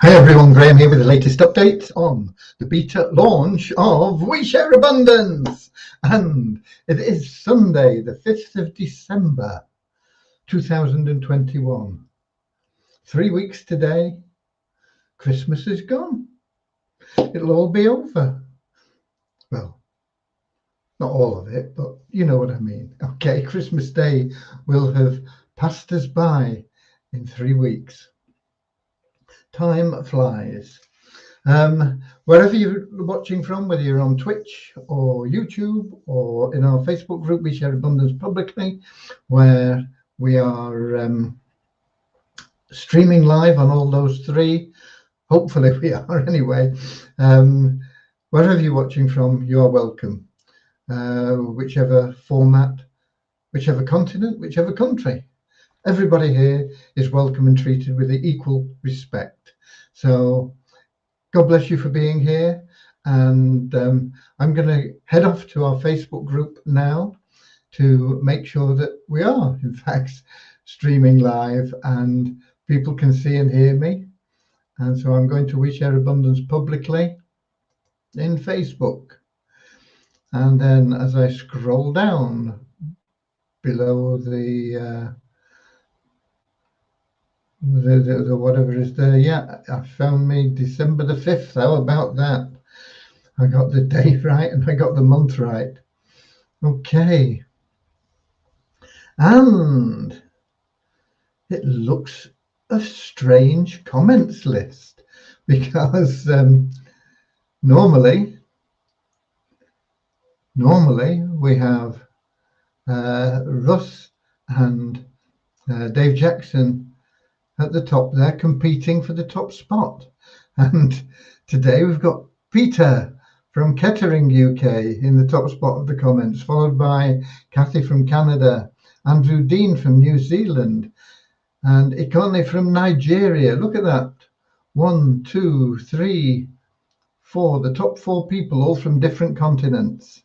Hi everyone, Graham here with the latest updates on the beta launch of We Share Abundance. And it is Sunday, the 5th of December, 2021. 3 weeks today, Christmas is gone. It'll all be over. Well, not all of it, but you know what I mean. Okay, Christmas Day will have passed us by in 3 weeks. Time flies. Wherever you're watching from, whether you're on Twitch or YouTube or in our Facebook group, We Share Abundance Publicly, where we are streaming live on all those three. Hopefully we are anyway. Wherever you're watching from, you are welcome. Whichever format, whichever continent, whichever country. Everybody here is welcome and treated with equal respect. So God bless you for being here. And I'm going to head off to our Facebook group now to make sure that we are, in fact, streaming live and people can see and hear me. And so I'm going to We Share Abundance Publicly in Facebook. And then as I scroll down below the whatever is there, yeah, I found me December the 5th. How about that? I got the day right and I got the month right. Okay. And it looks a strange comments list because normally we have Russ and Dave Jackson at the top there competing for the top spot. And today we've got Peter from Kettering, UK in the top spot of the comments, followed by Kathy from Canada, Andrew Dean from New Zealand, and Ikone from Nigeria. Look at that. 1, 2, 3, 4. The top 4 people, all from different continents.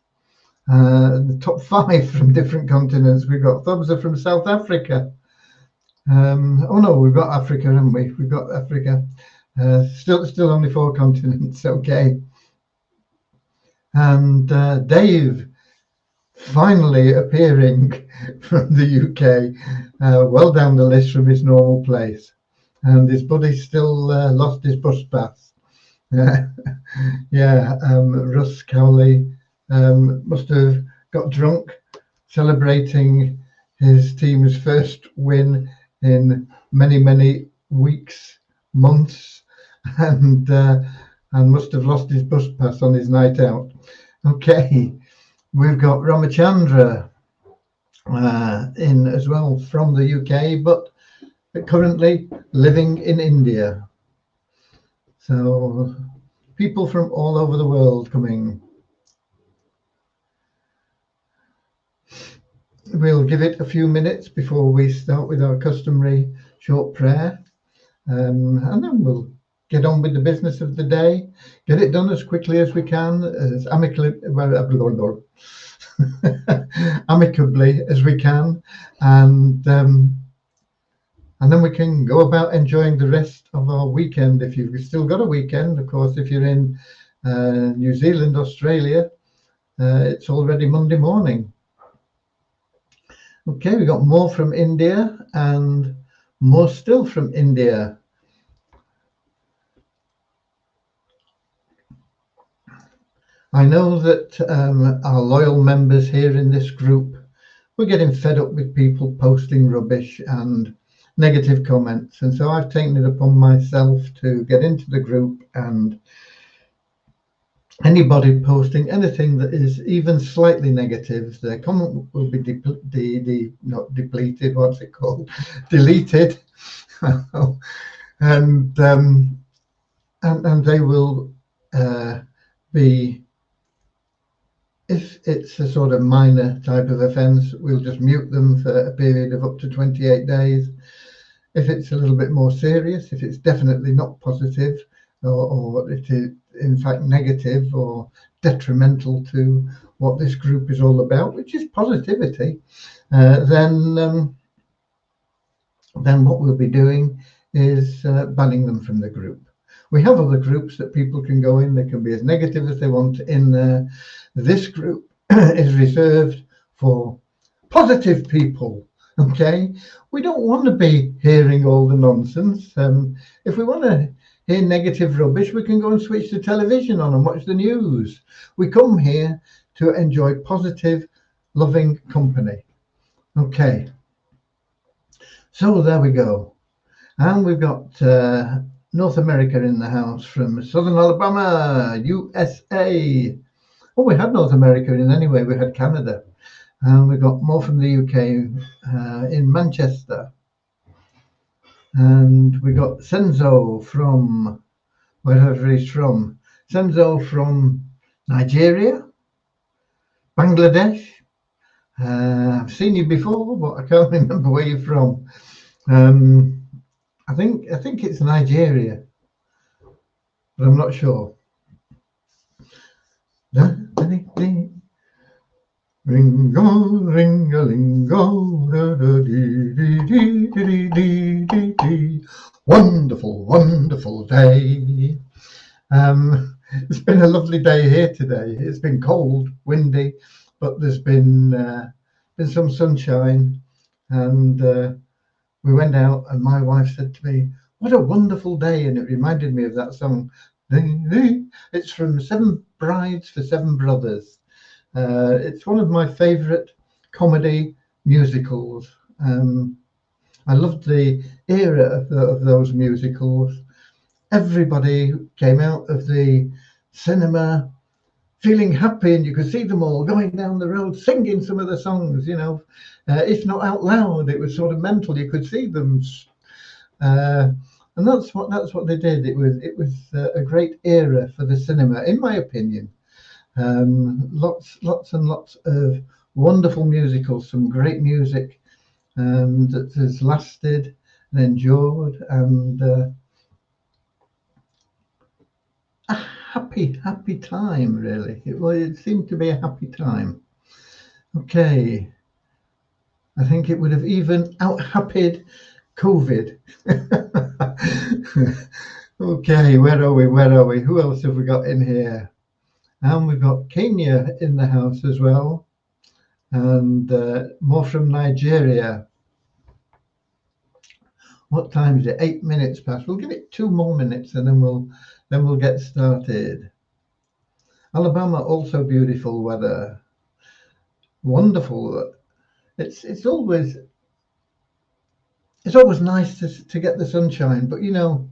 The top 5 from different continents. We've got Thobza from South Africa. Oh no, we've got Africa, haven't we? We've got Africa. Still only 4 continents. Okay. And Dave finally appearing from the UK, well down the list from his normal place. And his buddy still lost his bus pass. Yeah, Russ Cowley must have got drunk celebrating his team's first win in many weeks, months, and must have lost his bus pass on his night out. Okay, we've got Ramachandra in as well from the UK, but currently living in India. So people from all over the world coming. We'll give it a few minutes before we start with our customary short prayer, and then we'll get on with the business of the day, get it done as quickly as we can, as amicably as we can, and then we can go about enjoying the rest of our weekend. If you've still got a weekend, of course, if you're in New Zealand, Australia, it's already Monday morning. Okay, we got more from India and more still from India. I know that our loyal members here in this group, we're getting fed up with people posting rubbish and negative comments. And so I've taken it upon myself to get into the group, and anybody posting anything that is even slightly negative, their comment will be not depleted, what's it called? Deleted. and they will be, if it's a sort of minor type of offence, we'll just mute them for a period of up to 28 days. If it's a little bit more serious, if it's definitely not positive, or it is in fact negative or detrimental to what this group is all about, which is positivity, then what we'll be doing is banning them from the group. We have other groups that people can go in. They can be as negative as they want in there. This group is reserved for positive people. Okay, we don't want to be hearing all the nonsense. If we want to hear negative rubbish, we can go and switch the television on and watch the news. We come here to enjoy positive, loving company. Okay, so there we go. And we've got North America in the house from Southern Alabama, USA. Oh, we had North America in anyway. We had Canada. And we've got more from the UK in Manchester. And we got Senzo from wherever he's from. Senzo from Nigeria, Bangladesh. I've seen you before, but I can't remember where you're from. I think it's Nigeria, but I'm not sure. Ringo, ring-a-lingo, da-da-dee-dee-dee-dee-dee-dee. Wonderful, wonderful day. It's been a lovely day here today. It's been cold, windy, but there's been some sunshine, and we went out, and my wife said to me, "What a wonderful day!" And it reminded me of that song. It's from Seven Brides for Seven Brothers. It's one of my favourite comedy musicals. I loved the era of those musicals. Everybody came out of the cinema feeling happy, and you could see them all going down the road singing some of the songs, you know, if not out loud. It was sort of mental. You could see them, and that's what they did. It was a great era for the cinema, in my opinion. Lots and lots of wonderful musicals, some great music that has lasted and endured, and a happy time, really. It seemed to be a happy time. Okay, I think it would have even out-happied COVID. Okay, where are we? Who else have we got in here? And we've got Kenya in the house as well, and more from Nigeria. What time is it? 8 minutes past. We'll give it 2 more minutes, and then we'll get started. Alabama, also beautiful weather. Wonderful. It's always nice to get the sunshine, but you know,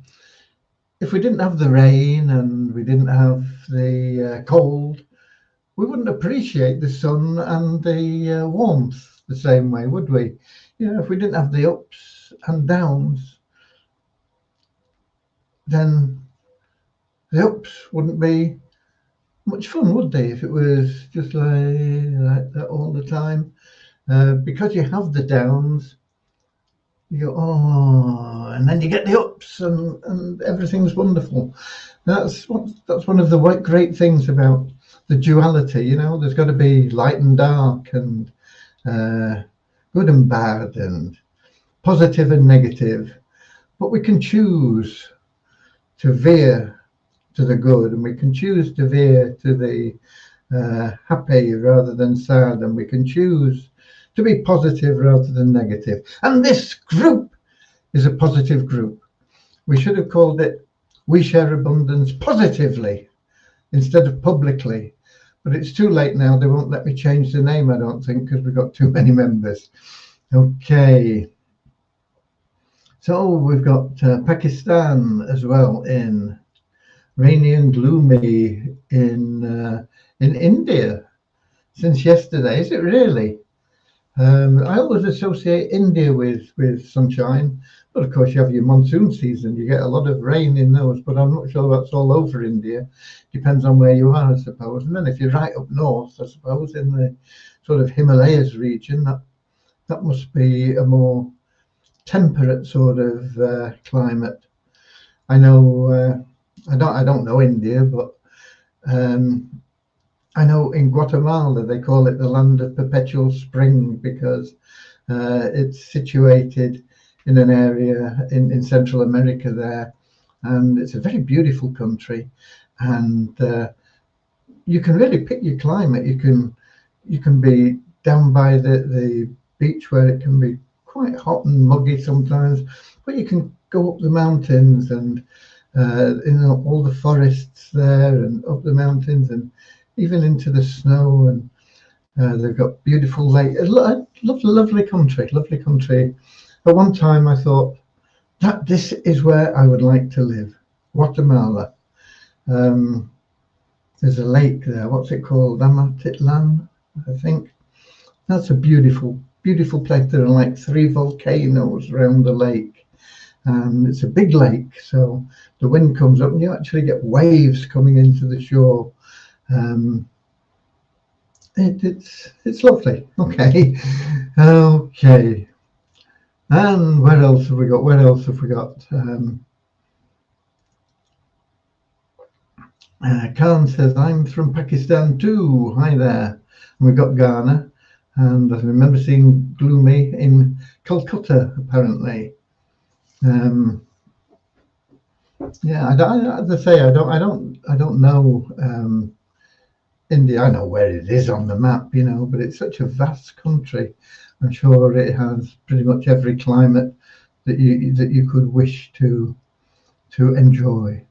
if we didn't have the rain and we didn't have the cold, we wouldn't appreciate the sun and the warmth the same way, would we? You know, if we didn't have the ups and downs, then the ups wouldn't be much fun, would they? If it was just like that all the time, because you have the downs. You go, oh, and then you get the ups, and everything's wonderful. That's one of the great things about the duality. You know, there's got to be light and dark, and good and bad, and positive and negative. But we can choose to veer to the good, and we can choose to veer to the happy rather than sad, and we can choose to be positive rather than negative. And this group is a positive group. We should have called it We Share Abundance Positively instead of Publicly. But it's too late now. They won't let me change the name, I don't think, because we've got too many members. Okay. So we've got Pakistan as well, in rainy and gloomy in India since yesterday. Is it really? I always associate India with sunshine, but of course you have your monsoon season. You get a lot of rain in those, but I'm not sure that's all over India. Depends on where you are, I suppose. And then if you're right up north, I suppose, in the sort of Himalayas region, that must be a more temperate sort of climate. I know I don't know India, but I know in Guatemala they call it the land of perpetual spring, because it's situated in an area in Central America there, and it's a very beautiful country, and you can really pick your climate. You can be down by the beach where it can be quite hot and muggy sometimes, but you can go up the mountains and all the forests there and up the mountains and even into the snow, and they've got beautiful lake. Lovely country, lovely country. At one time I thought that this is where I would like to live. Guatemala. There's a lake there. What's it called? Amatitlán, I think. That's a beautiful, beautiful place. There are like 3 volcanoes around the lake, and it's a big lake. So the wind comes up, and you actually get waves coming into the shore. It's lovely. Okay, okay. And where else have we got? Where else have we got? Khan says, I'm from Pakistan too. Hi there. And we've got Ghana. And I remember seeing Gloomy in Calcutta, apparently. Yeah, as I say, I don't know India. I know where it is on the map, but it's such a vast country. I'm sure it has pretty much every climate that you could wish to enjoy.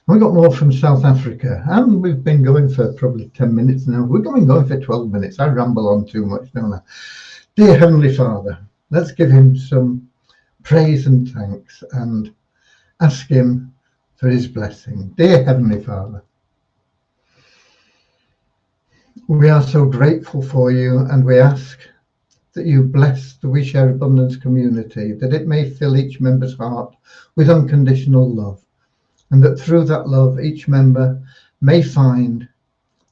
We got more from South Africa, and we've been going for probably 10 minutes now. We're going for 12 minutes. I ramble on too much, don't I? Dear Heavenly Father, let's give him some praise and thanks and ask him for his blessing. Dear Heavenly Father, we are so grateful for you, and we ask that you bless the We Share Abundance community, that it may fill each member's heart with unconditional love, and that through that love each member may find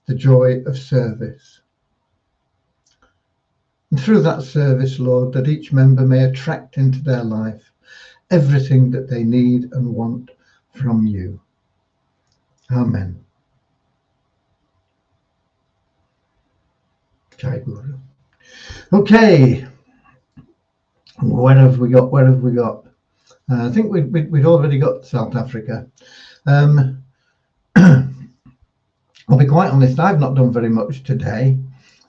the joy of service. And through that service, Lord, that each member may attract into their life everything that they need and want from you. Amen. Jai Guru. Okay, what have we got? I think we'd already got South Africa. I'll be quite honest, I've not done very much today.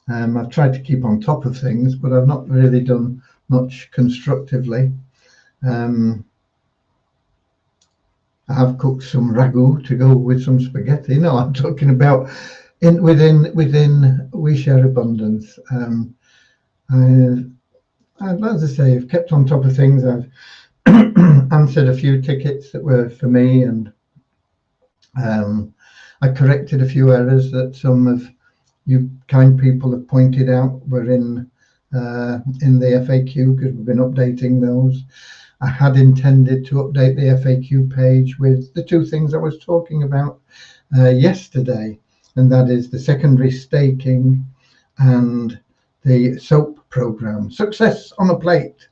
I've tried to keep on top of things, but I've not really done much constructively. I have cooked some ragu to go with some spaghetti. No, I'm talking about within We Share Abundance. As I say, I've kept on top of things. I've answered a few tickets that were for me, and I corrected a few errors that some of you kind people have pointed out were in the FAQ, because we've been updating those. I had intended to update the FAQ page with the 2 things I was talking about yesterday, and that is the secondary staking and the SOAP program. Success on a plate.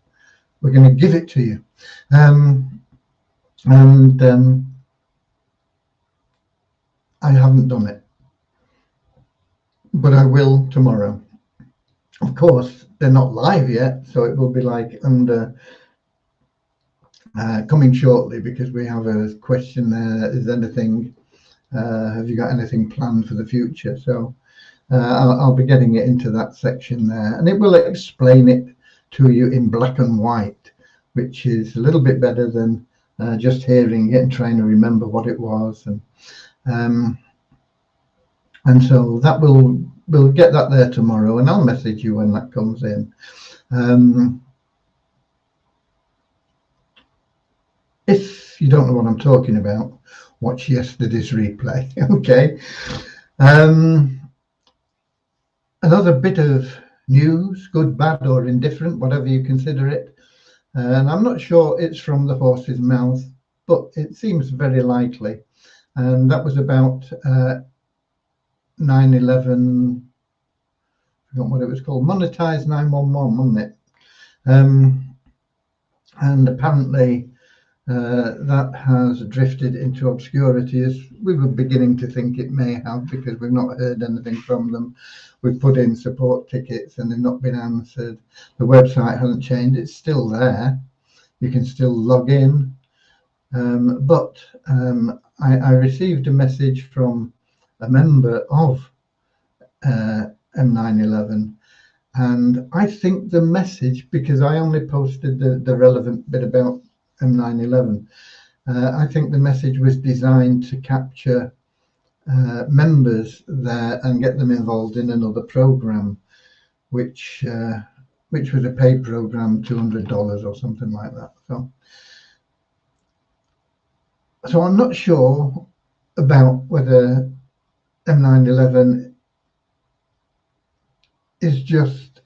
We're going to give it to you. I haven't done it, but I will tomorrow. Of course, they're not live yet, so it will be like under coming shortly, because we have a question there. Is anything, have you got anything planned for the future? So I'll be getting it into that section there, and it will explain it to you in black and white, which is a little bit better than just hearing it and trying to remember what it was. And so that we'll get that there tomorrow, and I'll message you when that comes in. If you don't know what I'm talking about, watch yesterday's replay. Okay. Another bit of news, good, bad, or indifferent, whatever you consider it. And I'm not sure it's from the horse's mouth, but it seems very likely. And that was about 9/11, I forgot what it was called, Monetize 911, wasn't it? And apparently that has drifted into obscurity, as we were beginning to think it may have, because we've not heard anything from them. We've put in support tickets and they've not been answered. The website hasn't changed, it's still there. You can still log in. But I received a message from a member of M911, and I think the message, because I only posted the relevant bit about M911, I think the message was designed to capture members there and get them involved in another program, which was a paid program, $200 or something like that. So I'm not sure about whether M911 is just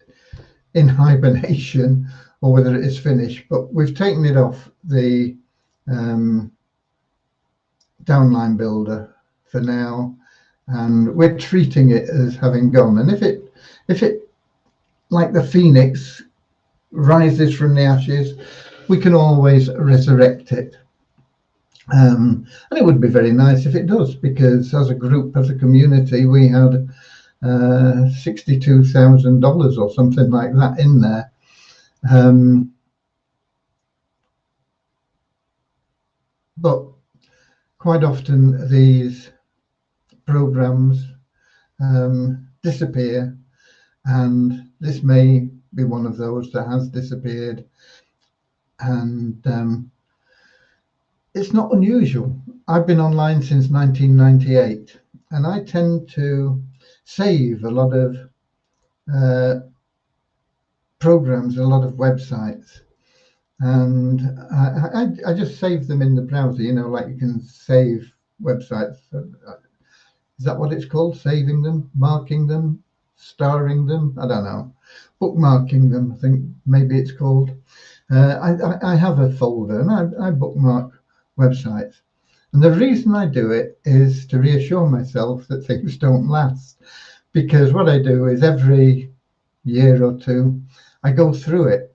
in hibernation or whether it is finished, but we've taken it off the downline builder for now, and we're treating it as having gone. And if it like the phoenix rises from the ashes, we can always resurrect it. And it would be very nice if it does, because as a group, as a community, we had $62,000 or something like that in there. But quite often these programs disappear, and this may be one of those that has disappeared. And it's not unusual. I've been online since 1998, and I tend to save a lot of programs, a lot of websites, and I just save them in the browser, you know, like you can save websites. Is that what it's called? Saving them, marking them, starring them? I don't know. Bookmarking them, I think maybe it's called. I have a folder, and I bookmark websites. And the reason I do it is to reassure myself that things don't last. Because what I do is every year or two, I go through it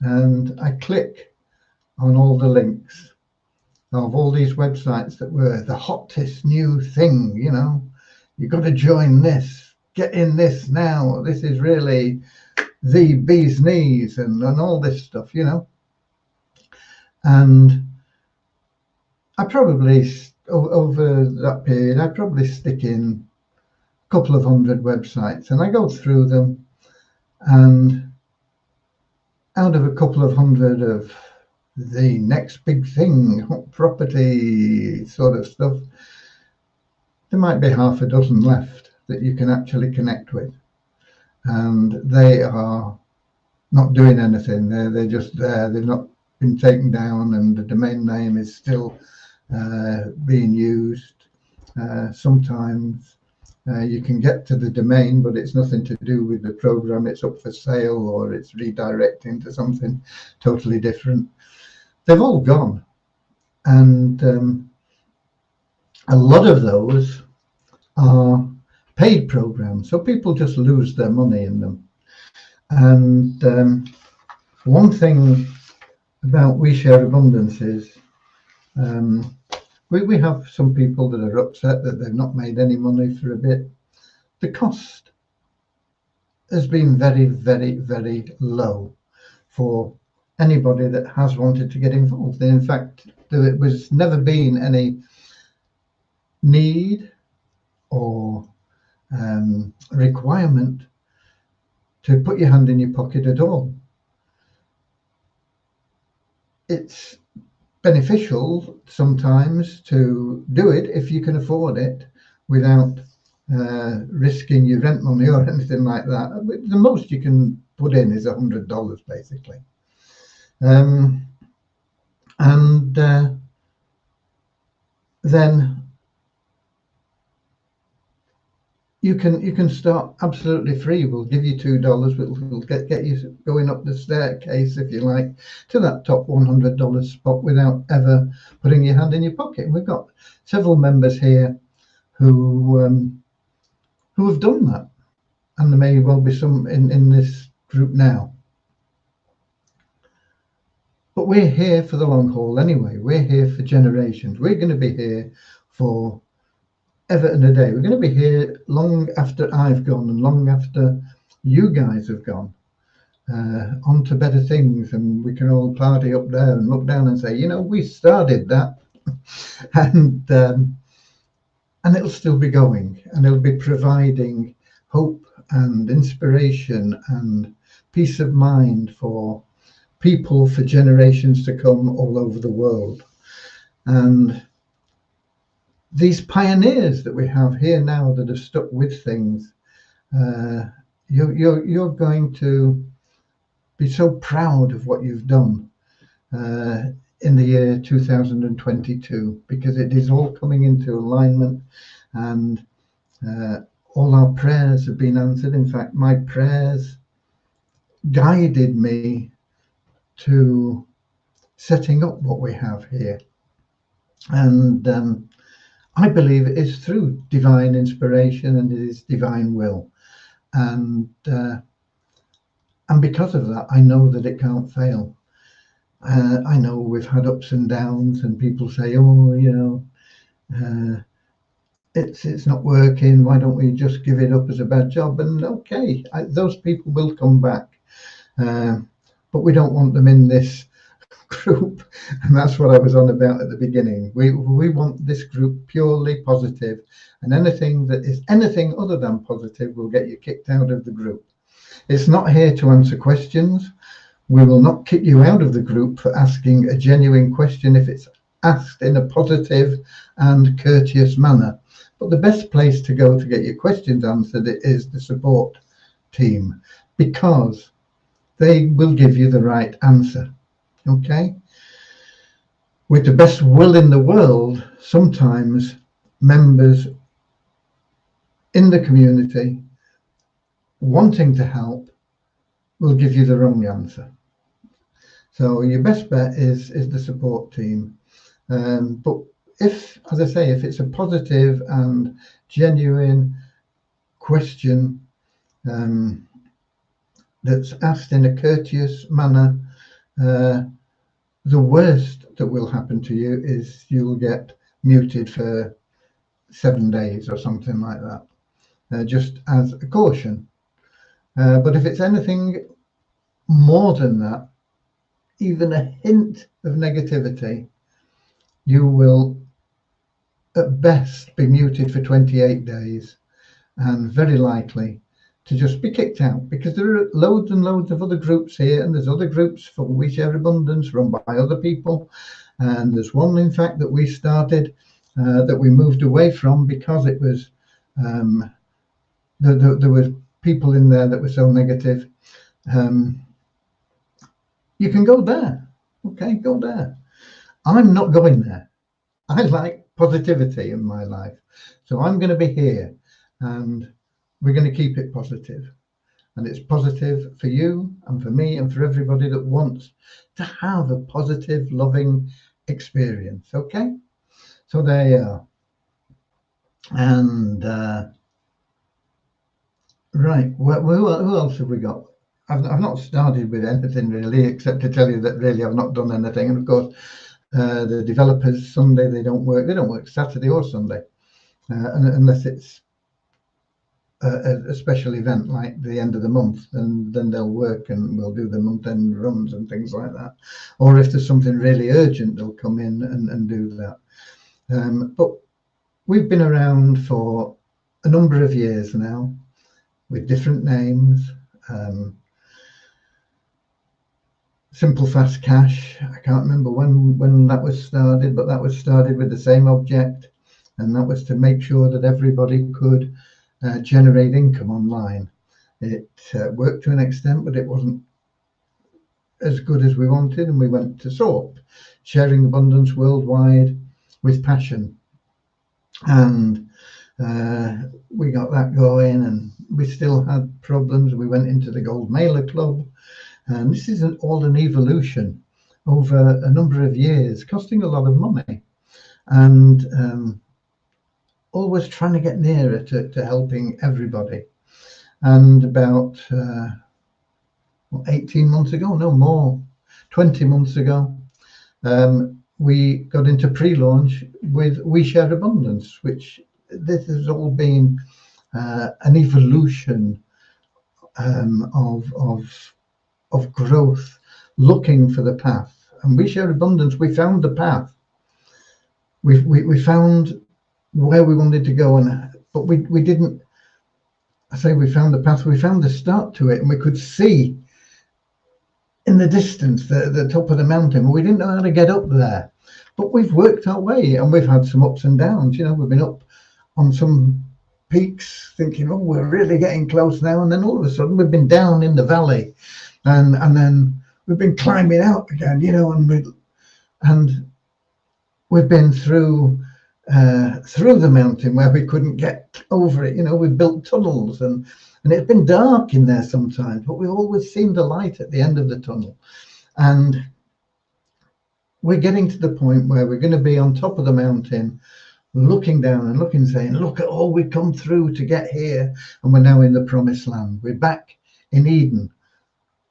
and I click on all the links of all these websites that were the hottest new thing, you know. You've got to join this, get in this now. This is really the bee's knees and all this stuff, you know. And I probably, over that period, I probably stick in a couple of hundred websites, and I go through them, and out of a couple of hundred of the next big thing, hot property sort of stuff, there might be half a dozen left that you can actually connect with, and they are not doing anything. They're just there. They've not been taken down, and the domain name is still being used. Sometimes you can get to the domain, but it's nothing to do with the program. It's up for sale, or it's redirecting to something totally different. They've all gone, and a lot of those are paid programs, so people just lose their money in them. And one thing about We Share Abundance is we have some people that are upset that they've not made any money for a bit. The cost has been very, very, very low for anybody that has wanted to get involved. And in fact, there was never been any need or requirement to put your hand in your pocket at all. It's beneficial sometimes to do it if you can afford it without risking your rent money or anything like that. But the most you can put in is $100 basically. And then you can start absolutely free. We'll give you $2. We'll get you going up the staircase, if you like, to that top $100 spot without ever putting your hand in your pocket. And we've got several members here who have done that, and there may well be some in this group now. But we're here for the long haul anyway. We're here for generations. We're going to be here for ever and a day. We're going to be here long after I've gone and long after you guys have gone. on to better things, and we can all party up there and look down and say, you know, we started that. And it'll still be going, and it'll be providing hope and inspiration and peace of mind for people for generations to come all over the world. And these pioneers that we have here now that have stuck with things, you're going to be so proud of what you've done in the year 2022, because it is all coming into alignment, and all our prayers have been answered. In fact, my prayers guided me to setting up what we have here. And I believe it is through divine inspiration, and it is divine will. And because of that, I know that it can't fail. I know we've had ups and downs, and people say, oh, you know, it's not working, why don't we just give it up as a bad job? And okay, those people will come back, but we don't want them in this group. And that's what I was on about at the beginning. We want this group purely positive, and anything that is anything other than positive will get you kicked out of the group. It's not here to answer questions. We will not kick you out of the group for asking a genuine question if it's asked in a positive and courteous manner. But the best place to go to get your questions answered is the support team, because they will give you the right answer. Okay? With the best will in the world, sometimes members in the community wanting to help will give you the wrong answer. So your best bet is the support team. But if, as I say, if it's a positive and genuine question that's asked in a courteous manner, the worst that will happen to you is you'll get muted for 7 days or something like that, just as a caution. But if it's anything more than that, even a hint of negativity, you will at best be muted for 28 days, and very likely to just be kicked out, because there are loads and loads of other groups here, and there's other groups for We Share Abundance run by other people, and there's one in fact that we started that we moved away from because it was there were people in there that were so negative. You can go there. Okay, go there. I'm not going there. I like positivity in my life, so I'm going to be here, and we're going to keep it positive. And it's positive for you and for me and for everybody that wants to have a positive, loving experience. Okay, so there you are. And right, who else have we got? I've not started with anything really, except to tell you that really I've not done anything. And of course, the developers Sunday, they don't work Saturday or Sunday, unless it's a special event like the end of the month, and then they'll work and we'll do the month-end runs and things like that. Or if there's something really urgent, they'll come in and do that. But we've been around for a number of years now with different names. Simple Fast Cash, I can't remember when that was started, but that was started with the same object, and that was to make sure that everybody could generate income online. It worked to an extent, but it wasn't as good as we wanted, and we went to SOAP, Sharing Abundance Worldwide with Passion, and we got that going, and we still had problems. We went into the Gold Mailer Club, and this is all an evolution over a number of years, costing a lot of money, and always trying to get nearer to helping everybody. And about 18 months ago, no more, 20 months ago, we got into pre-launch with We Share Abundance, which this has all been an evolution of of growth, looking for the path. And We Share Abundance, we found the path. We found where we wanted to go, but we didn't. I say we found the path. We found the start to it, and we could see in the distance the top of the mountain. We didn't know how to get up there, but we've worked our way, and we've had some ups and downs. We've been up on some peaks thinking, oh, we're really getting close now, and then all of a sudden we've been down in the valley, and then we've been climbing out again, and we've been through the mountain where we couldn't get over it. We've built tunnels, and it's been dark in there sometimes, but we've always seen the light at the end of the tunnel. And we're getting to the point where we're going to be on top of the mountain, looking down and looking, saying, look at all we've come through to get here. And we're now in the promised land. We're back in Eden,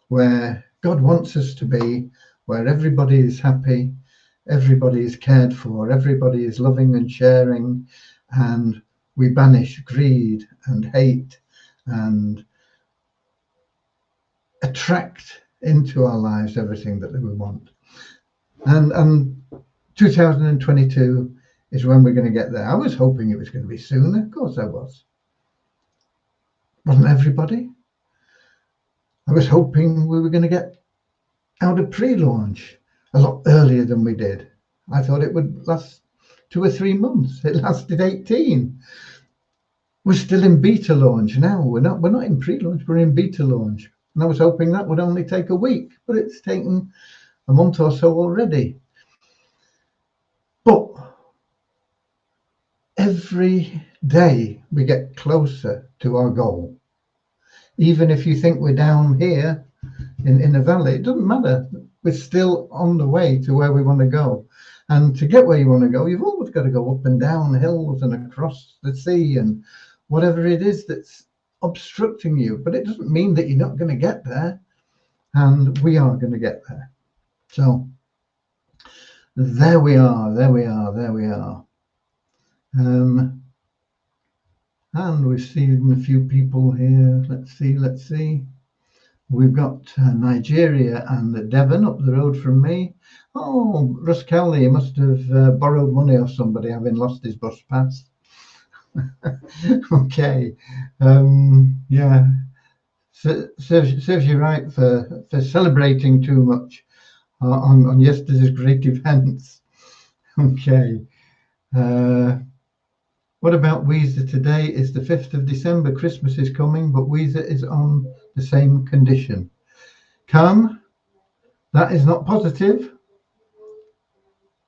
where God wants us to be, where everybody is happy, everybody is cared for, everybody is loving and sharing, and we banish greed and hate and attract into our lives everything that we want. And 2022 is when we're going to get there. I was hoping it was going to be sooner. Of course I was. Wasn't everybody? I was hoping we were going to get out of pre-launch a lot earlier than we did. I thought it would last 2 or 3 months. It lasted 18. We're still in beta launch now. We're not in pre-launch, we're in beta launch. And I was hoping that would only take a week, but it's taken a month or so already. But every day we get closer to our goal. Even if you think we're down here in the valley, it doesn't matter. We're still on the way to where we want to go. And to get where you want to go, you've always got to go up and down hills and across the sea and whatever it is that's obstructing you. But it doesn't mean that you're not going to get there. And we are going to get there. So there we are. And we've seen a few people here. Let's see. We've got Nigeria and Devon up the road from me. Oh, Russ Cowley, he must have borrowed money off somebody, having lost his bus pass. Okay. Yeah. Serves you right for celebrating too much on yesterday's great events. Okay. What about Weezer? Today is the 5th of December. Christmas is coming, but Weezer is on the same condition. Come, that is not positive.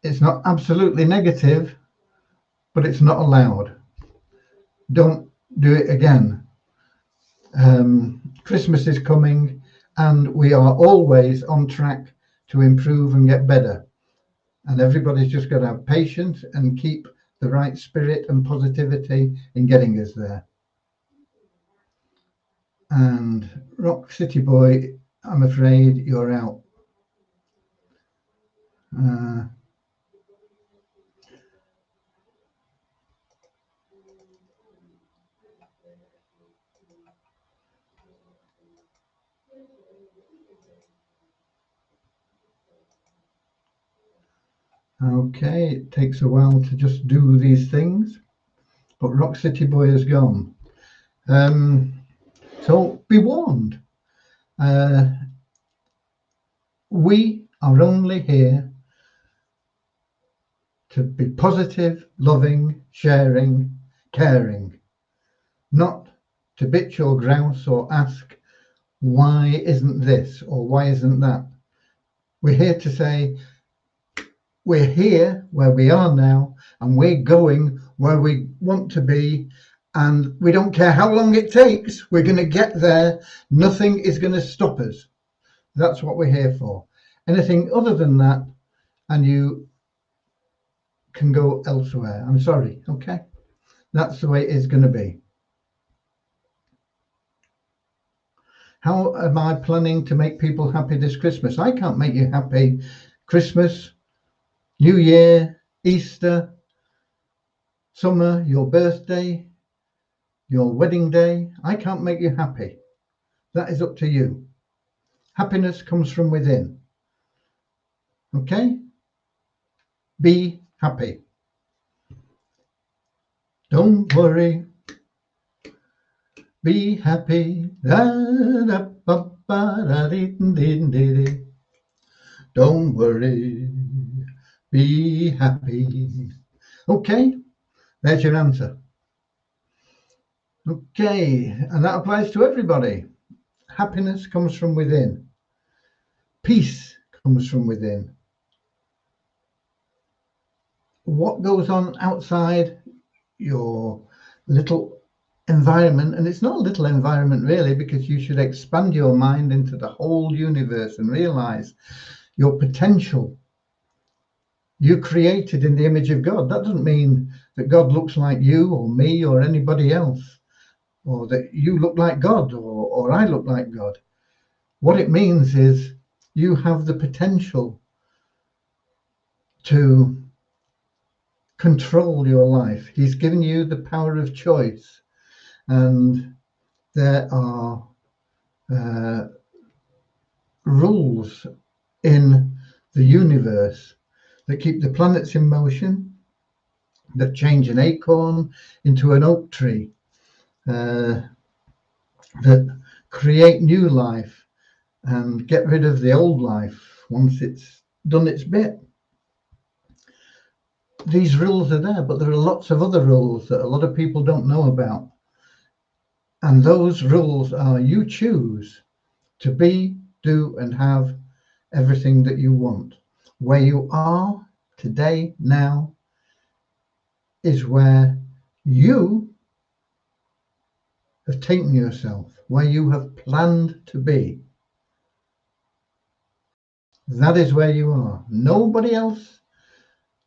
It's not absolutely negative, but it's not allowed. Don't do it again. Christmas is coming, and we are always on track to improve and get better. And everybody's just got to have patience and keep the right spirit and positivity in getting us there. And Rock City Boy, I'm afraid you're out. Okay, it takes a while to just do these things, but Rock City Boy is gone. So be warned. We are only here to be positive, loving, sharing, caring, not to bitch or grouse or ask, why isn't this or why isn't that? We're here to say, we're here where we are now, and we're going where we want to be, and we don't care how long it takes. We're going to get there. Nothing is going to stop us. That's what we're here for. Anything other than that, and you can go elsewhere. I'm sorry, okay? That's the way it's going to be. How am I planning to make people happy this Christmas? I can't make you happy Christmas, New Year, Easter, summer, your birthday, your wedding day. I can't make you happy. That is up to you. Happiness comes from within. Okay? Be happy. Don't worry. Be happy. Don't worry. Be happy. Okay, there's your answer. Okay, and that applies to everybody. Happiness comes from within. Peace comes from within. What goes on outside your little environment, and it's not a little environment really, because you should expand your mind into the whole universe and realize your potential. You created in the image of God. That doesn't mean that God looks like you or me or anybody else, or that you look like God or I look like God. What it means is you have the potential to control your life. He's given you the power of choice, and there are rules in the universe that keep the planets in motion, that change an acorn into an oak tree, that create new life and get rid of the old life once it's done its bit. These rules are there, but there are lots of other rules that a lot of people don't know about. And those rules are: you choose to be, do, and have everything that you want. Where you are today, now, is where you have taken yourself, where you have planned to be. That is where you are. Nobody else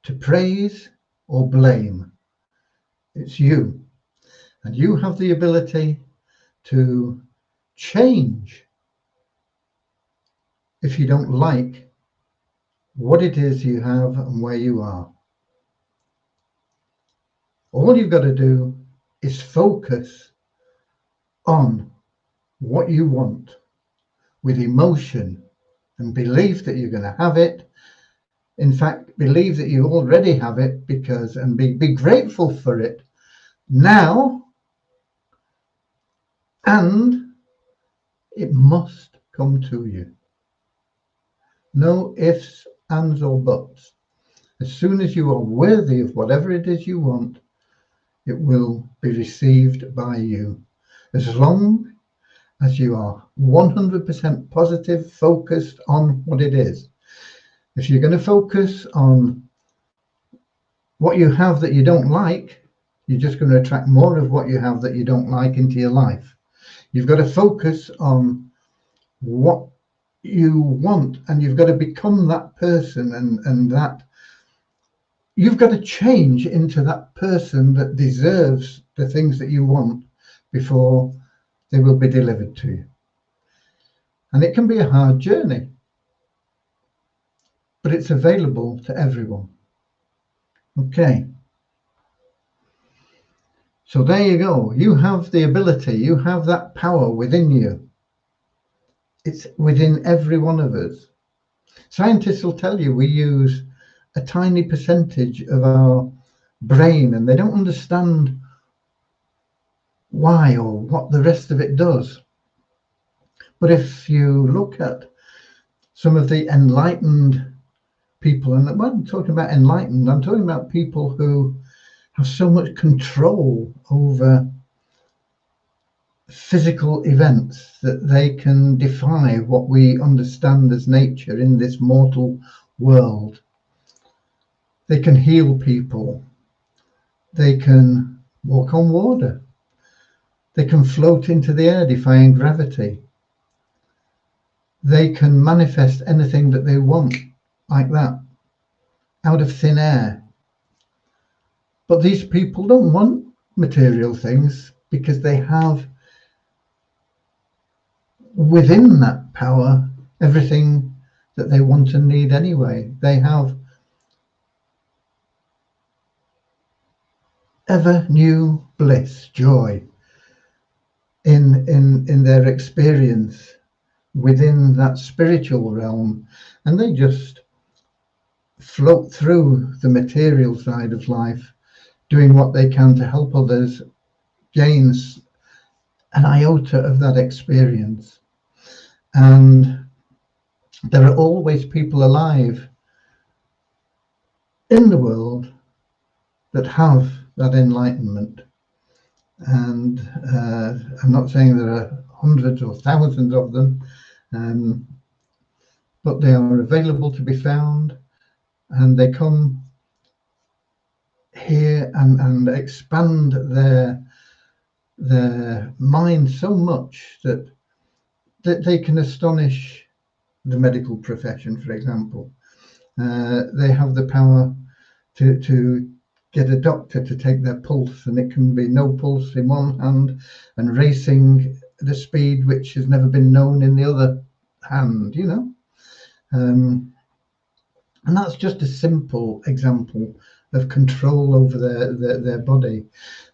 to praise or blame. It's you. And you have the ability to change if you don't like what it is you have and where you are. All you've got to do is focus on what you want with emotion and belief that you're going to have it. In fact, believe that you already have it, and be grateful for it now, and it must come to you. No ifs, ands, or buts. As soon as you are worthy of whatever it is you want, it will be received by you. As long as you are 100% positive, focused on what it is. If you're going to focus on what you have that you don't like, you're just going to attract more of what you have that you don't like into your life. You've got to focus on what you want, and you've got to become that person, and that you've got to change into that person that deserves the things that you want before they will be delivered to you. And it can be a hard journey, but it's available to everyone. Okay. So there you go. You have the ability, you have that power within you. It's within every one of us. Scientists will tell you we use a tiny percentage of our brain, and they don't understand why or what the rest of it does. But if you look at some of the enlightened people, and when I'm talking about enlightened, I'm talking about people who have so much control over physical events that they can defy what we understand as nature in this mortal world. They can heal people. They can walk on water. They can float into the air, defying gravity. They can manifest anything that they want, like that, out of thin air. But these people don't want material things, because they have within that power everything that they want and need anyway. They have ever new bliss, joy in their experience within that spiritual realm, and they just float through the material side of life, doing what they can to help others gain an iota of that experience. And there are always people alive in the world that have that enlightenment. And I'm not saying there are hundreds or thousands of them, but they are available to be found, and they come here and expand their mind so much that they can astonish the medical profession, for example. They have the power to get a doctor to take their pulse, and it can be no pulse in one hand and racing at a speed which has never been known in the other hand, you know. And that's just a simple example of control over their body.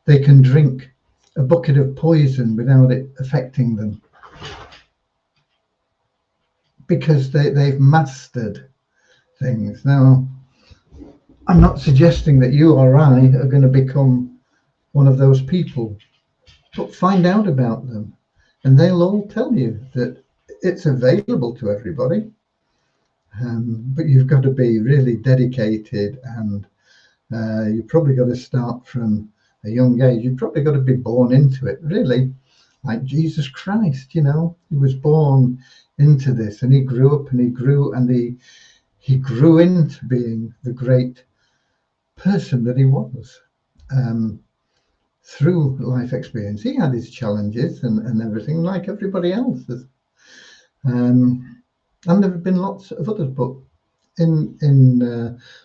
They can drink a bucket of poison without it affecting them, because they've mastered things. Now, I'm not suggesting that you or I are going to become one of those people, but find out about them, and they'll all tell you that it's available to everybody. But you've got to be really dedicated, and you've probably got to start from a young age. You've probably got to be born into it, really, like Jesus Christ. You know, he was born into this, and he grew up, and he grew, and he grew into being the great person that he was through life experience. He had his challenges and everything, like everybody else. And there have been lots of others, but in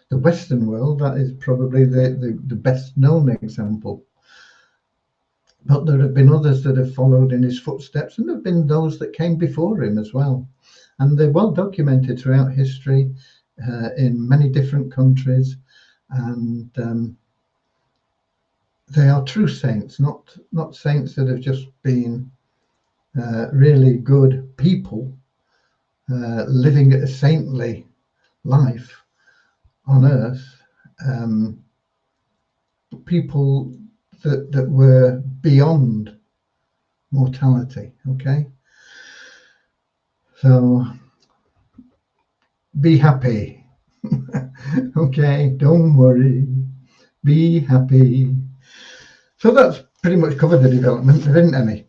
the Western world, that is probably the best known example. But there have been others that have followed in his footsteps, and there have been those that came before him as well. And they're well documented throughout history in many different countries. And they are true saints, not saints that have just been really good people living a saintly life on earth, people that were beyond mortality. Okay, so be happy. Okay, don't worry, be happy. So that's pretty much covered the development. There isn't any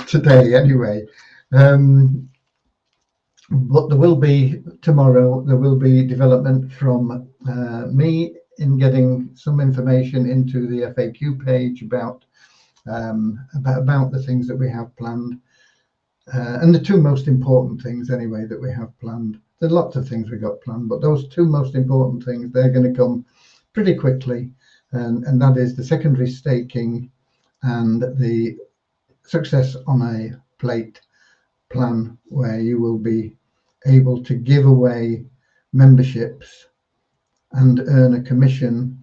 today anyway. But there will be tomorrow, there will be development from me in getting some information into the FAQ page about the things that we have planned. And the two most important things anyway that we have planned. There are lots of things we got planned, but those two most important things, they're going to come pretty quickly. And that is the secondary staking and the success on a plate plan, where you will be able to give away memberships and earn a commission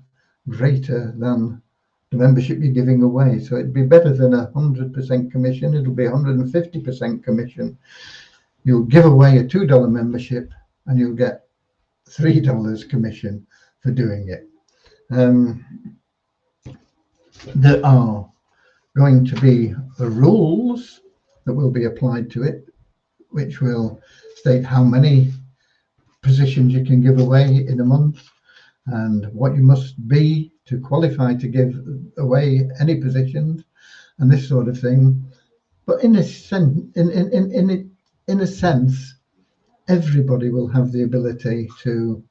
greater than the membership you're giving away. So it'd be better than 100% commission. It'll be 150% commission. You'll give away a $2 membership and you'll get $3 commission for doing it. There are going to be rules that will be applied to it, which will state how many positions you can give away in a month and what you must be to qualify to give away any positions and this sort of thing. But in a sense, everybody will have the ability to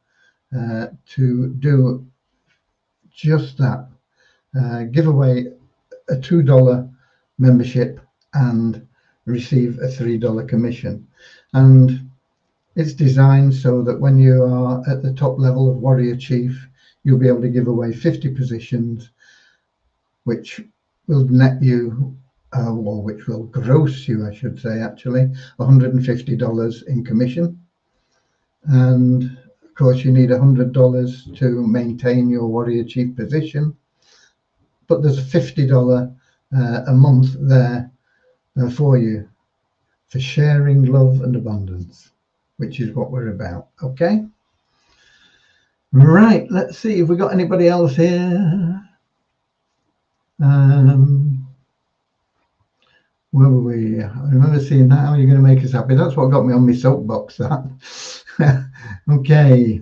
do just that. Give away a $2 membership and receive a $3 commission. And it's designed so that when you are at the top level of Warrior Chief, you'll be able to give away 50 positions, which will net you, or which will gross you, I should say, actually, $150 in commission. And of course, you need $100 to maintain your Warrior Chief position. But there's a $50 a month there for you for sharing love and abundance, which is what we're about. Okay. Right. Let's see if we got anybody else here. Where were we? I remember seeing that. How are you going to make us happy? That's what got me on my soapbox. That. Okay.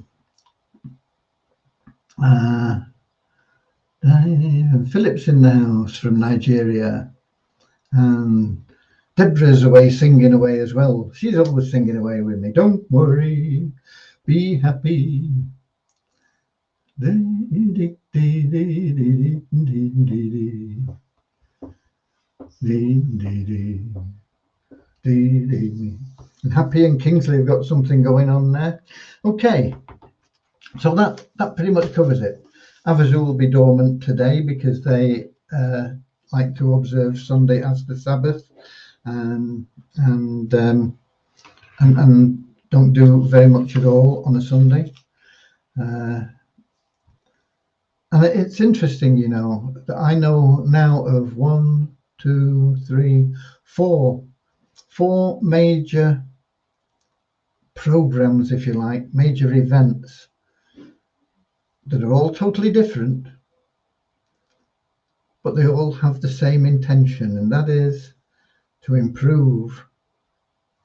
Philip's in the house from Nigeria, and Deborah's away singing away as well. She's always singing away with me. Don't worry, be happy. And Happy and Kingsley have got something going on there. Okay, so that pretty much covers it. Havasu will be dormant today because they like to observe Sunday as the Sabbath, and don't do very much at all on a Sunday. And it's interesting, you know, that I know now of 1, 2, 3, 4 major programs, if you like, major events that are all totally different, but they all have the same intention, and that is to improve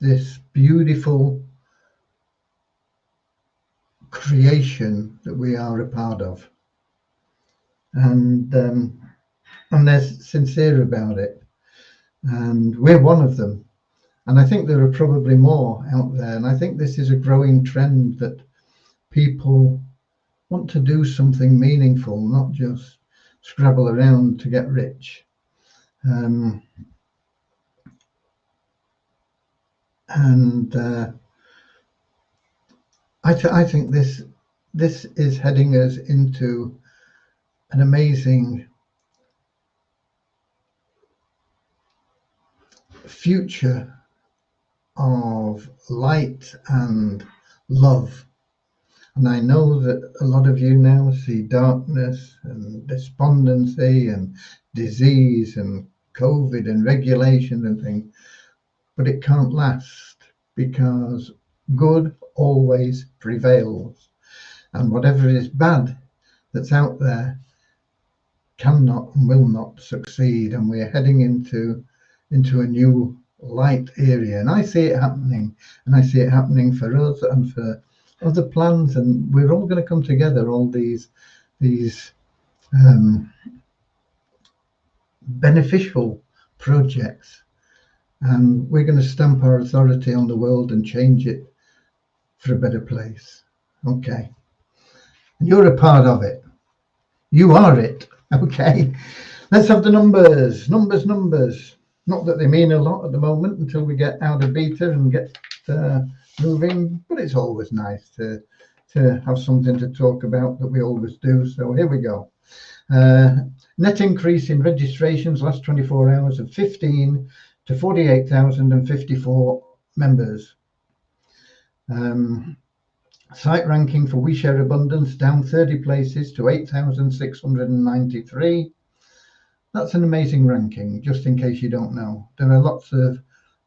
this beautiful creation that we are a part of. And they're sincere about it, and we're one of them. And I think there are probably more out there, and I think this is a growing trend that people want to do something meaningful, not just scrabble around to get rich. I think this is heading us into an amazing future of light and love. And I know that a lot of you now see darkness and despondency and disease and COVID and regulations and things, but it can't last, because good always prevails, and whatever is bad that's out there cannot and will not succeed. And we're heading into a new light area, and I see it happening, and I see it happening for us and for other plans, and we're all going to come together, all these beneficial projects, and we're going to stamp our authority on the world and change it for a better place. Okay, and you're a part of it. You are it. Okay, let's have the numbers. Not that they mean a lot at the moment until we get out of beta and get moving, but it's always nice to have something to talk about that we always do. So here we go. Net increase in registrations last 24 hours of 15 to 48,054 members. Site ranking for We Share Abundance down 30 places to 8,693. That's an amazing ranking, just in case you don't know. There are lots of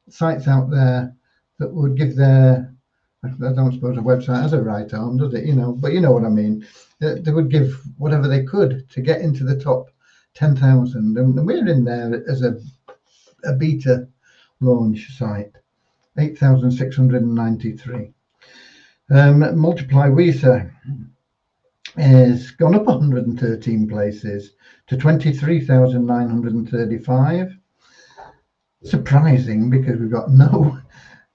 sites out there that would give their, I don't suppose a website has a right arm, does it? You know, but you know what I mean. They would give whatever they could to get into the top 10,000, and we're in there as a beta launch site, 8,693. Multiply WISA has gone up 113 places to 23,935. Surprising, because we've got no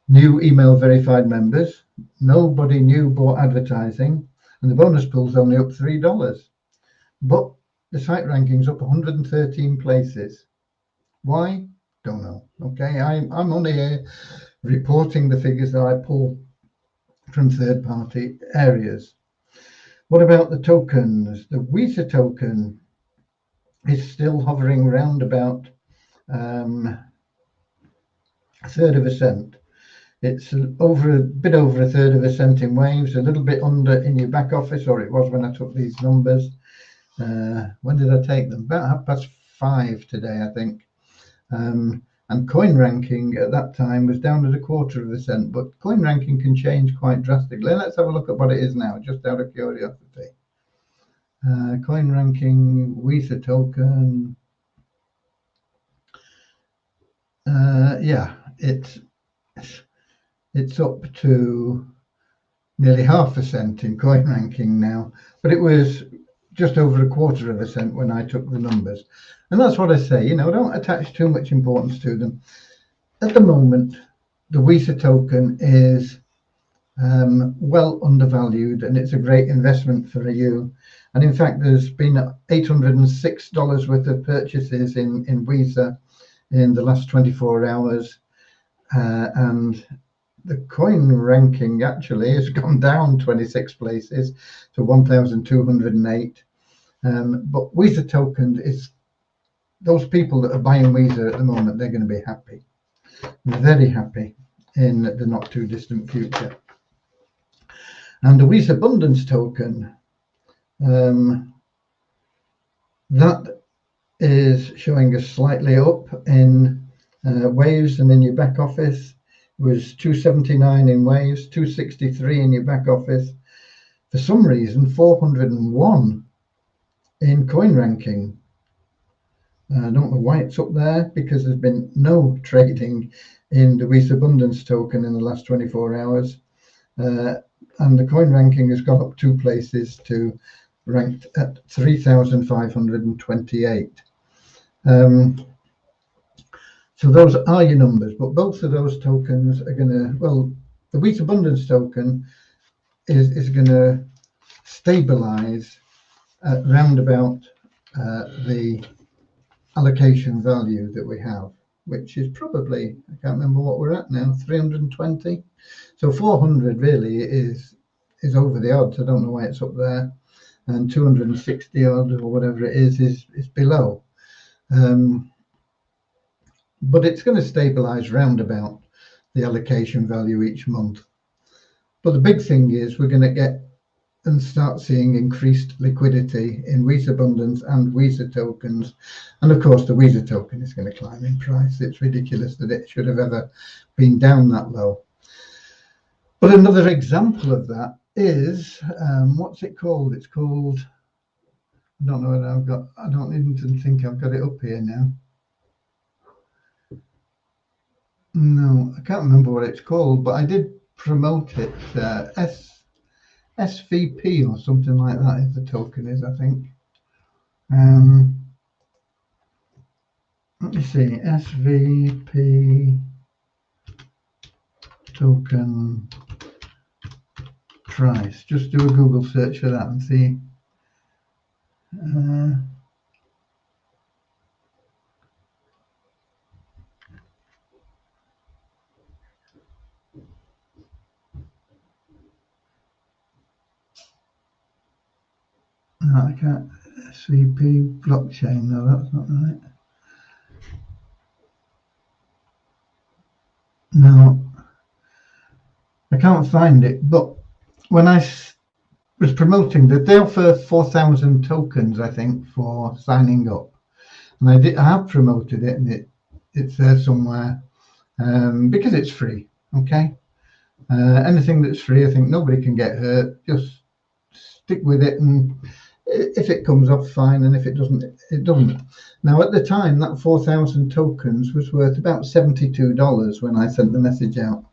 new email verified members, nobody new bought advertising, and the bonus pool's only up $3. But the site ranking's up 113 places. Why? Don't know. Okay, I'm only here reporting the figures that I pull from third-party areas. What about the tokens? The WISA token is still hovering around about a third of a cent. It's a bit over a third of a cent in waves, a little bit under in your back office, or it was when I took these numbers. When did I take them? About 5:30 today, I think. And coin ranking at that time was down at 1/4 cent, but coin ranking can change quite drastically. Let's have a look at what it is now, just out of curiosity. Coin ranking, Visa token. Yeah, it's up to nearly 1/2 cent in coin ranking now, but it was just over 1/4 cent when I took the numbers. And that's what I say, don't attach too much importance to them. At the moment, the Visa token is well undervalued, and it's a great investment for you. And in fact, there's been $806 worth of purchases in Visa in the last 24 hours. And the coin ranking actually has gone down 26 places to 1,208. But Visa token is, those people that are buying Visa at the moment, they're going to be happy, very happy in the not too distant future. And the Visa Abundance token, that is showing us slightly up in Waves, and in your back office was 279 in Waves, 263 in your back office. For some reason, 401 in coin ranking. I don't know why it's up there, because there's been no trading in the Visa Abundance token in the last 24 hours. And the coin ranking has gone up 2 places to ranked at 3,528. So those are your numbers, but both of those tokens are going to, well, the Visa Abundance token is going to stabilize at round about the allocation value that we have, which is probably, I can't remember what we're at now, 320. So 400 really is over the odds. I don't know why it's up there. And 260 odd or whatever it is below. But it's going to stabilize round about the allocation value each month. But the big thing is we're going to get and start seeing increased liquidity in Visa Abundance and Visa tokens. And of course, the Visa token is going to climb in price. It's ridiculous that it should have ever been down that low. But another example of that is, what's it called? It's called, I don't know what I've got. I don't even think I've got it up here now. No, I can't remember what it's called, but I did promote it. SVP or something like that is the token is, I think. Let me see, SVP token price. Just do a Google search for that and see. No, I can't. SVP blockchain. No, that's not right. No, I can't find it. But when I was promoting that, they offer 4,000 tokens, I think, for signing up, and I have promoted it, and it's there somewhere because it's free. Okay, anything that's free, I think nobody can get hurt. Just stick with it, and if it comes off, fine, and if it doesn't, it doesn't. Now, at the time, that 4,000 tokens was worth about $72 when I sent the message out.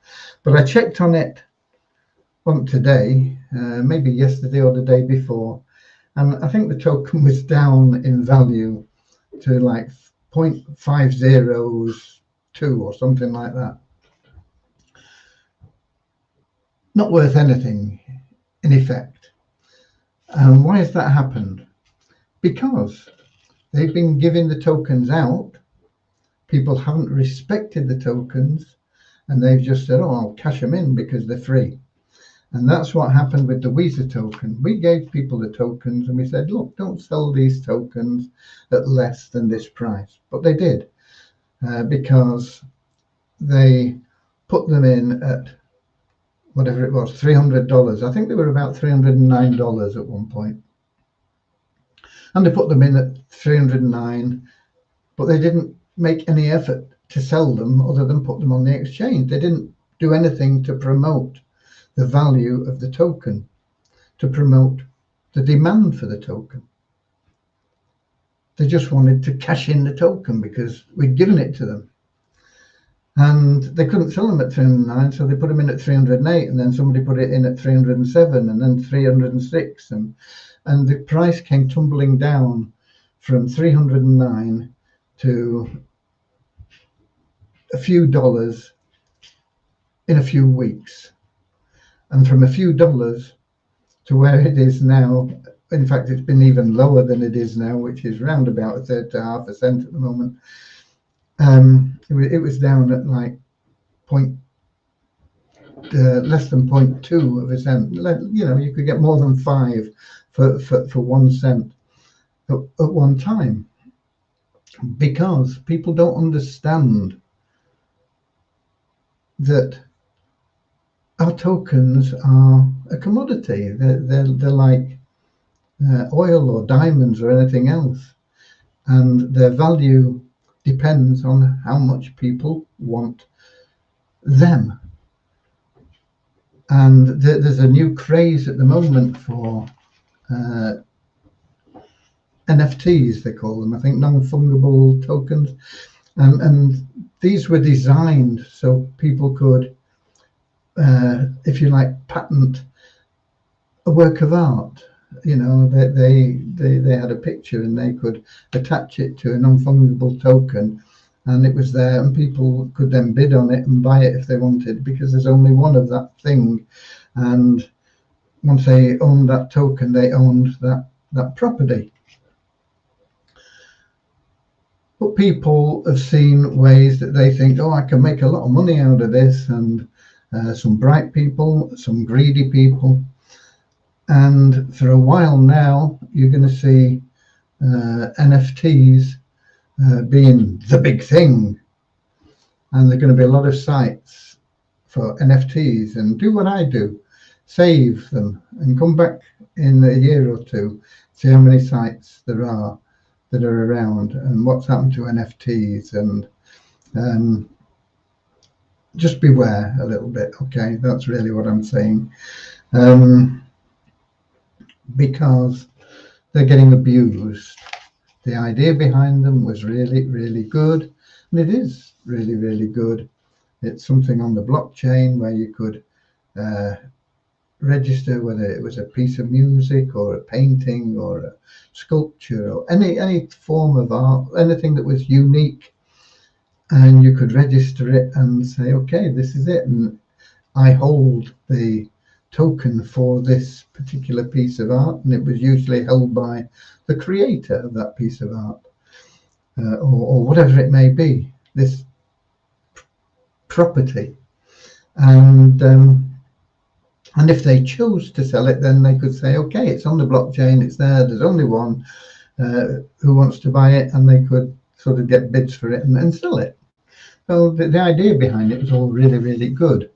But I checked on it today, maybe yesterday or the day before, and I think the token was down in value to like 0.502 or something like that. Not worth anything, in effect. And why has that happened? Because they've been giving the tokens out, people haven't respected the tokens, and they've just said, oh, I'll cash them in because they're free. And that's what happened with the Visa token. We gave people the tokens and we said, look, don't sell these tokens at less than this price. But they did, because they put them in at whatever it was, $300. I think they were about $309 at one point. And they put them in at $309, but they didn't make any effort to sell them other than put them on the exchange. They didn't do anything to promote the value of the token, to promote the demand for the token. They just wanted to cash in the token because we'd given it to them. And they couldn't sell them at 309, so they put them in at 308, and then somebody put it in at 307, and then 306, and the price came tumbling down from 309 to a few dollars in a few weeks, and from a few dollars to where it is now. In fact, it's been even lower than it is now, which is round about a third to half a cent at the moment. It was down at like less than 0.2 of a cent. You know, you could get more than 5 for 1 cent at one time, because people don't understand that our tokens are a commodity. They're like oil or diamonds or anything else, and their value depends on how much people want them. And there's a new craze at the moment for NFTs, they call them, I think, non-fungible tokens, and these were designed so people could, if you like, patent a work of art. You know, they had a picture and they could attach it to a non-fungible token, and it was there, and people could then bid on it and buy it if they wanted, because there's only one of that thing. And once they owned that token, they owned that property. But people have seen ways that they think, oh, I can make a lot of money out of this, and some bright people, some greedy people. And for a while now, you're going to see NFTs being the big thing. And there are going to be a lot of sites for NFTs. And do what I do, save them and come back in a year or two, see how many sites there are that are around and what's happened to NFTs. And just beware a little bit, okay? That's really what I'm saying. Because they're getting abused. The idea behind them was really, really good, and it is really, really good. It's something on the blockchain where you could register whether it was a piece of music or a painting or a sculpture or any form of art, anything that was unique, and you could register it and say, okay, this is it, and I hold the token for this particular piece of art, and it was usually held by the creator of that piece of art, or whatever it may be, this property. And if they chose to sell it, then they could say, okay, it's on the blockchain, it's there, there's only one who wants to buy it, and they could sort of get bids for it and sell it. So the idea behind it was all really, really good.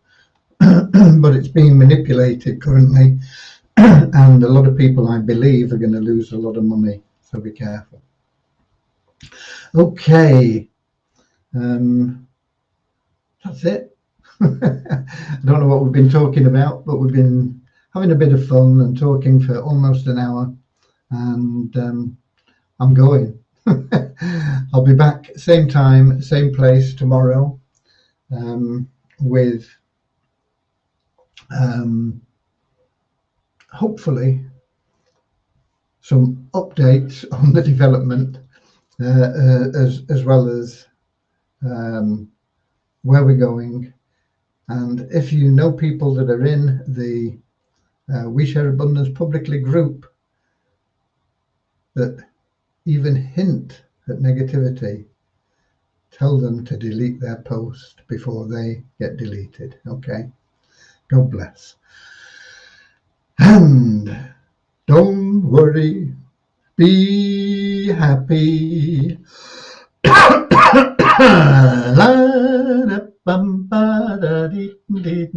But it's being manipulated currently, and a lot of people, I believe, are going to lose a lot of money, so be careful. Okay, that's it. I don't know what we've been talking about, but we've been having a bit of fun and talking for almost an hour, and I'm going. I'll be back same time, same place tomorrow, with hopefully some updates on the development, as well as where we're going. And if you know people that are in the We Share Abundance Publicly group that even hint at negativity, tell them to delete their post before they get deleted. Okay, God bless. And don't worry, be happy. La, da, bum, ba, da, dee, dee.